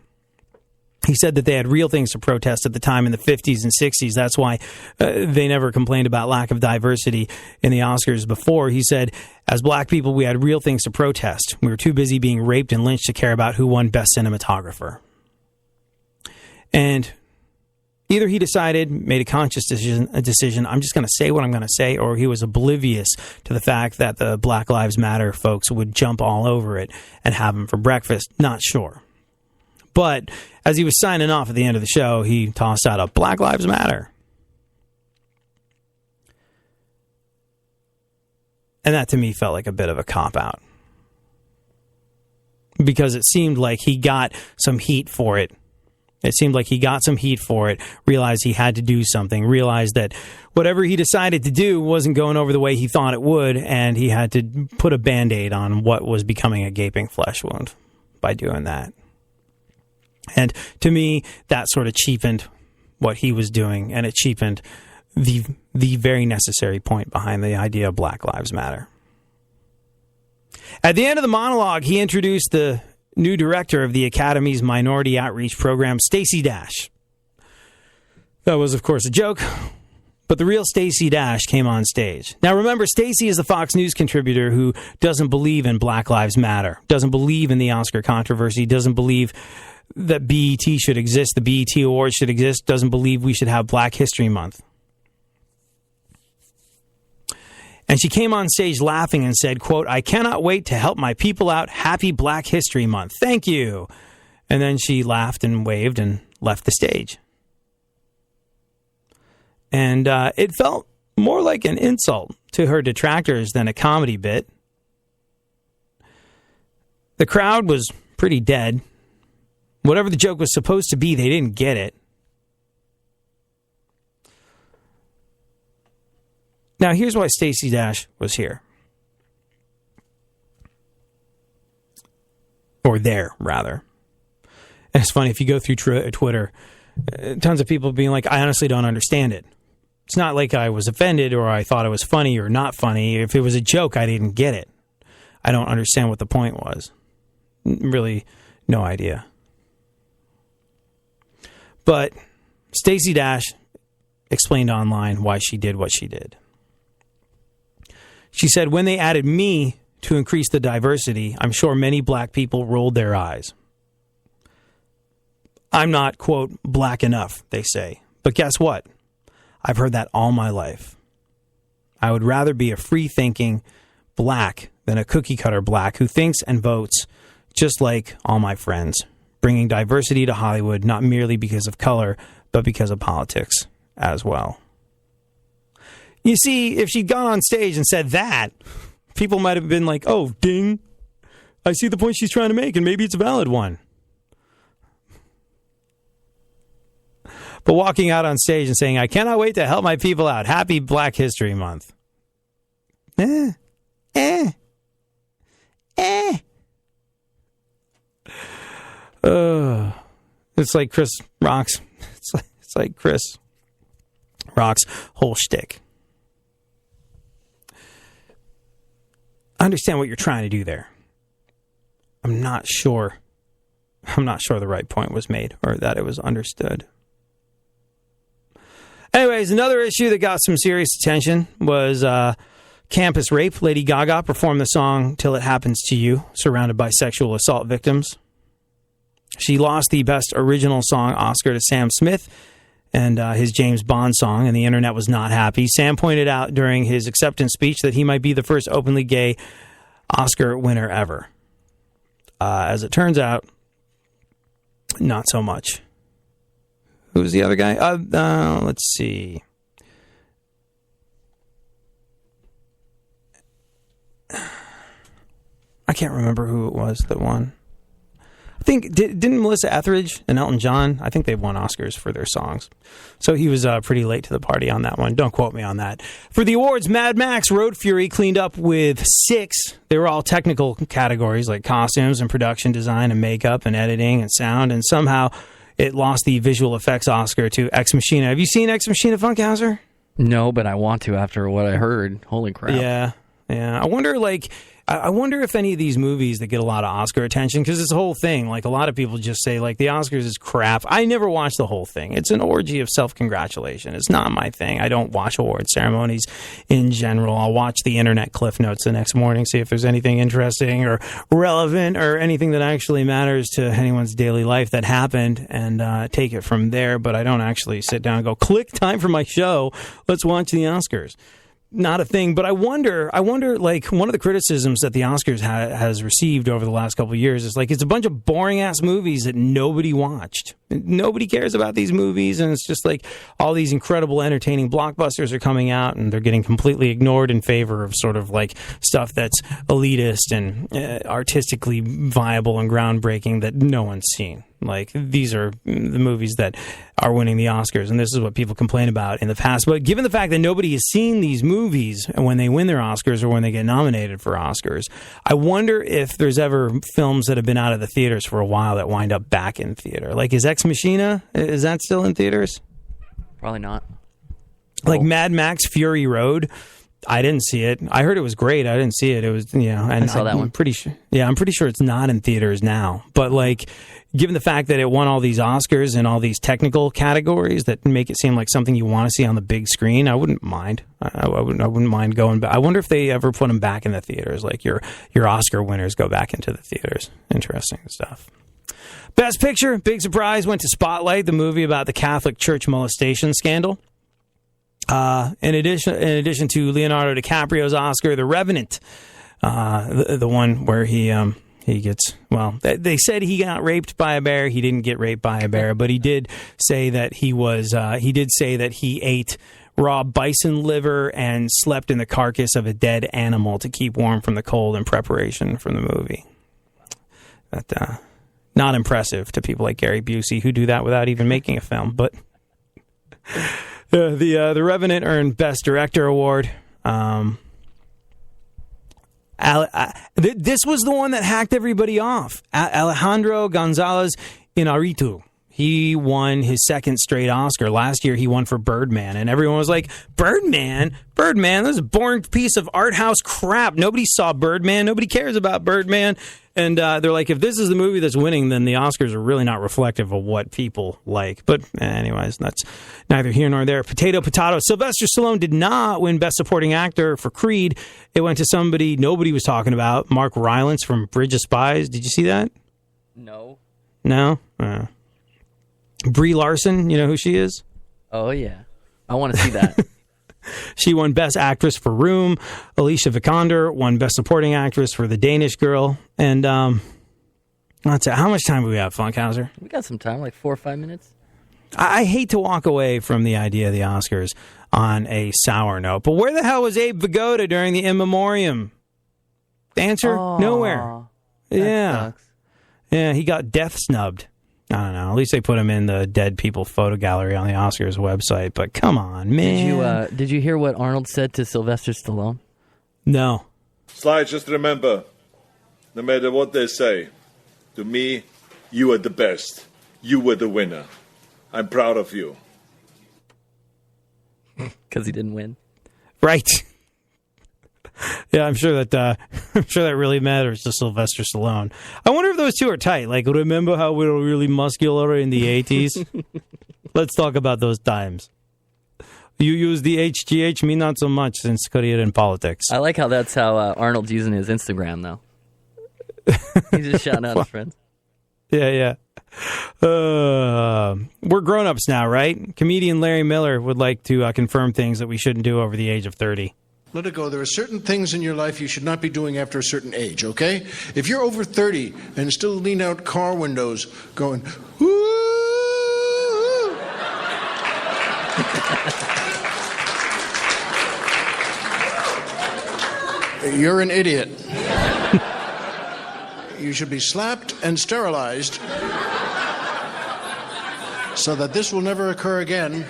He said that they had real things to protest at the time in the 50s and 60s. That's why they never complained about lack of diversity in the Oscars before. He said, as black people, we had real things to protest. We were too busy being raped and lynched to care about who won Best Cinematographer. And either he made a conscious decision, I'm just going to say what I'm going to say, or he was oblivious to the fact that the Black Lives Matter folks would jump all over it and have him for breakfast. Not sure. But as he was signing off at the end of the show, he tossed out a Black Lives Matter. And that to me felt like a bit of a cop-out. Because it seemed like he got some heat for it It seemed like he got some heat for it, realized he had to do something, realized that whatever he decided to do wasn't going over the way he thought it would, and he had to put a Band-Aid on what was becoming a gaping flesh wound by doing that. And to me, that sort of cheapened what he was doing, and it cheapened the very necessary point behind the idea of Black Lives Matter. At the end of the monologue, he introduced the new director of the Academy's Minority Outreach Program, Stacey Dash. That was, of course, a joke, but the real Stacey Dash came on stage. Now, remember, Stacey is the Fox News contributor who doesn't believe in Black Lives Matter, doesn't believe in the Oscar controversy, doesn't believe that BET should exist, the BET Awards should exist, doesn't believe we should have Black History Month. And she came on stage laughing and said, quote, "I cannot wait to help my people out. Happy Black History Month. Thank you." And then she laughed and waved and left the stage. And it felt more like an insult to her detractors than a comedy bit. The crowd was pretty dead. Whatever the joke was supposed to be, they didn't get it. Now, here's why Stacey Dash was here. Or there, rather. And it's funny, if you go through Twitter, tons of people being like, I honestly don't understand it. It's not like I was offended or I thought it was funny or not funny. If it was a joke, I didn't get it. I don't understand what the point was. Really, no idea. But Stacey Dash explained online why she did what she did. She said, when they added me to increase the diversity, I'm sure many black people rolled their eyes. I'm not, quote, black enough, they say. But guess what? I've heard that all my life. I would rather be a free-thinking black than a cookie-cutter black who thinks and votes just like all my friends, bringing diversity to Hollywood not merely because of color, but because of politics as well. You see, if she'd gone on stage and said that, people might have been like, oh, ding, I see the point she's trying to make, and maybe it's a valid one. But walking out on stage and saying, I cannot wait to help my people out. Happy Black History Month. It's like Chris Rock's. It's like Chris Rock's whole shtick. I understand what you're trying to do there. I'm not sure the right point was made or that it was understood. Anyways, another issue that got some serious attention was campus rape. Lady Gaga performed the song Till It Happens to You, surrounded by sexual assault victims. She lost the Best Original Song Oscar to Sam Smith and his James Bond song, and the internet was not happy. Sam pointed out during his acceptance speech that he might be the first openly gay Oscar winner ever. As it turns out, not so much. Who's the other guy? Let's see. I can't remember who it was that won. I think, didn't Melissa Etheridge and Elton John, I think they won Oscars for their songs. So he was pretty late to the party on that one. Don't quote me on that. For the awards, Mad Max Road Fury cleaned up with 6. They were all technical categories like costumes and production design and makeup and editing and sound. And somehow it lost the visual effects Oscar to Ex Machina. Have you seen Ex Machina, Funkhauser? No, but I want to after what I heard. Holy crap. Yeah. I wonder if any of these movies that get a lot of Oscar attention, because it's a whole thing, like a lot of people just say, like, the Oscars is crap. I never watched the whole thing. It's an orgy of self-congratulation. It's not my thing. I don't watch award ceremonies in general. I'll watch the internet cliff notes the next morning, see if there's anything interesting or relevant or anything that actually matters to anyone's daily life that happened, and take it from there. But I don't actually sit down and go, click, time for my show. Let's watch the Oscars. Not a thing, but I wonder, like, one of the criticisms that the Oscars has received over the last couple of years is, like, it's a bunch of boring-ass movies that nobody watched. Nobody cares about these movies, and it's just like all these incredible, entertaining blockbusters are coming out, and they're getting completely ignored in favor of sort of, like, stuff that's elitist and artistically viable and groundbreaking that no one's seen. Like, these are the movies that are winning the Oscars, and this is what people complain about in the past. But given the fact that nobody has seen these movies when they win their Oscars or when they get nominated for Oscars, I wonder if there's ever films that have been out of the theaters for a while that wind up back in theater. Like, is Ex Machina, is that still in theaters? Probably not. Like Mad Max Fury Road, I didn't see it. I heard it was great. I didn't see it. It was, and I saw that one. Pretty sure. Yeah, I'm pretty sure it's not in theaters now. But like, given the fact that it won all these Oscars and all these technical categories that make it seem like something you want to see on the big screen, I wouldn't mind. I wouldn't mind going back. I wonder if they ever put them back in the theaters. Like your Oscar winners go back into the theaters. Interesting stuff. Best Picture, big surprise, went to Spotlight, the movie about the Catholic Church molestation scandal. In addition to Leonardo DiCaprio's Oscar, The Revenant, the one where he gets, well, they said he got raped by a bear. He didn't get raped by a bear, but he did say that he ate raw bison liver and slept in the carcass of a dead animal to keep warm from the cold in preparation for the movie. That not impressive to people like Gary Busey who do that without even making a film, but the Revenant earned Best Director award. This was the one that hacked everybody off. Alejandro González Iñárritu. He won his second straight Oscar. Last year, he won for Birdman, and everyone was like, Birdman? This is a boring piece of art house crap. Nobody saw Birdman. Nobody cares about Birdman. And they're like, if this is the movie that's winning, then the Oscars are really not reflective of what people like. But anyways, that's neither here nor there. Potato. Sylvester Stallone did not win Best Supporting Actor for Creed. It went to somebody nobody was talking about, Mark Rylance from Bridge of Spies. Did you see that? No. No? Brie Larson, you know who she is? Oh, yeah. I want to see that. She won Best Actress for Room. Alicia Vikander won Best Supporting Actress for The Danish Girl. And that's it. How much time do we have, Funkhauser? We got some time, like 4 or 5 minutes. I hate to walk away from the idea of the Oscars on a sour note, but where the hell was Abe Vigoda during the In Memoriam? The answer? Nowhere. Yeah. Sucks. Yeah, he got death snubbed. I don't know. At least they put him in the dead people photo gallery on the Oscars website. But come on, man. Did you hear what Arnold said to Sylvester Stallone? No. Sly, just remember, no matter what they say, to me, you are the best. You were the winner. I'm proud of you. Because he didn't win. Right. Yeah, I'm sure that really matters to Sylvester Stallone. I wonder if those two are tight. Like, remember how we were really muscular in the 80s? Let's talk about those times. You use the HGH, me not so much since career in politics. I like how that's how Arnold's using his Instagram, though. He's just shouting out his friends. Yeah. We're grown-ups now, right? Comedian Larry Miller would like to confirm things that we shouldn't do over the age of 30. Let it go. There are certain things in your life you should not be doing after a certain age, okay? If you're over 30 and still lean out car windows going, woo, you're an idiot. You should be slapped and sterilized so that this will never occur again.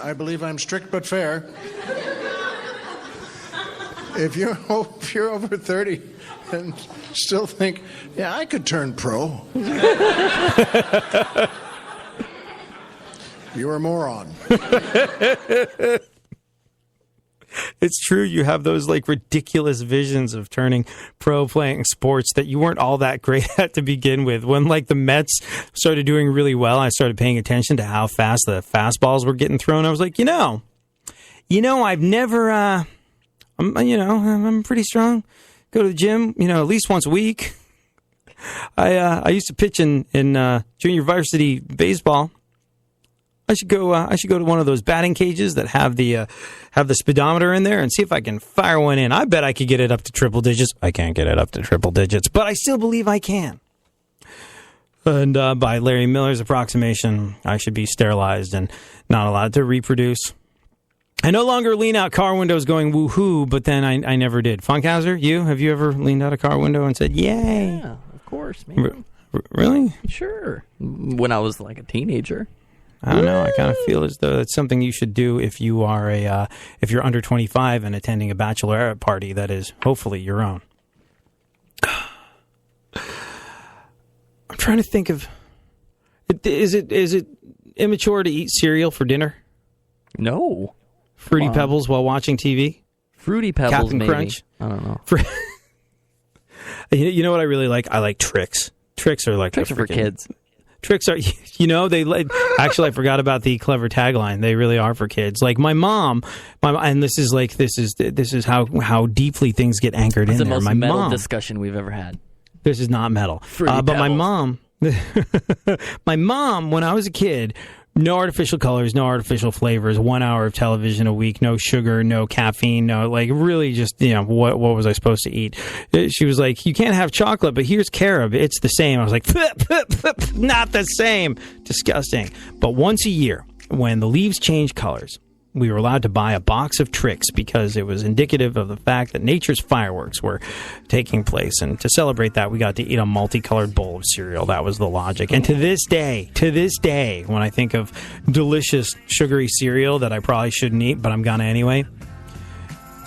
I believe I'm strict but fair. If you're over 30 and still think, yeah, I could turn pro, you're a moron. It's true. You have those like ridiculous visions of turning pro playing sports that you weren't all that great at to begin with. When like the Mets started doing really well, I started paying attention to how fast the fastballs were getting thrown. I was like, I've never, I'm pretty strong. Go to the gym, at least once a week. I used to pitch in junior varsity baseball. I should go to one of those batting cages that have the speedometer in there and see if I can fire one in. I bet I could get it up to triple digits. I can't get it up to triple digits, but I still believe I can. And by Larry Miller's approximation, I should be sterilized and not allowed to reproduce. I no longer lean out car windows going woohoo, but then I never did. Funkhauser, have you ever leaned out a car window and said, yay? Yeah, of course, man. Really? Sure. When I was like a teenager. I don't know. I kind of feel as though it's something you should do if you are if you're under 25 and attending a bachelorette party that is hopefully your own. I'm trying to think of. Is it immature to eat cereal for dinner? No. Fruity Pebbles while watching TV? Fruity Pebbles, Captain maybe. Crunch? I don't know. You know what I really like? I like Trix. Trix are like Tricks are for kids. Tricks are, they actually, I forgot about the clever tagline. They really are for kids. Like my mom, and this is how deeply things get anchored in It's the there. most My metal mom, discussion we've ever had. this is not metal. But my mom, my mom, when I was a kid, no artificial colors, no artificial flavors, 1 hour of television a week, no sugar, no caffeine, no, like really just, what was I supposed to eat? She was like, you can't have chocolate, but here's carob. It's the same. I was like, not the same. Disgusting. But once a year, when the leaves change colors, we were allowed to buy a box of Trix because it was indicative of the fact that nature's fireworks were taking place. And to celebrate that, we got to eat a multicolored bowl of cereal. That was the logic. And to this day, when I think of delicious sugary cereal that I probably shouldn't eat, but I'm gonna anyway,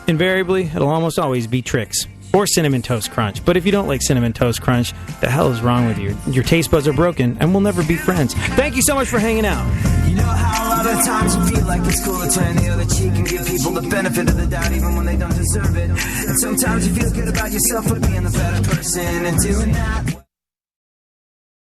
invariably, it'll almost always be Trix or Cinnamon Toast Crunch. But if you don't like Cinnamon Toast Crunch, the hell is wrong with you? Your taste buds are broken, and we'll never be friends. Thank you so much for hanging out. You know how a lot of times you feel like it's cool to turn the other cheek and give people the benefit of the doubt even when they don't deserve it. And sometimes you feel good about yourself for being a better person and doing that.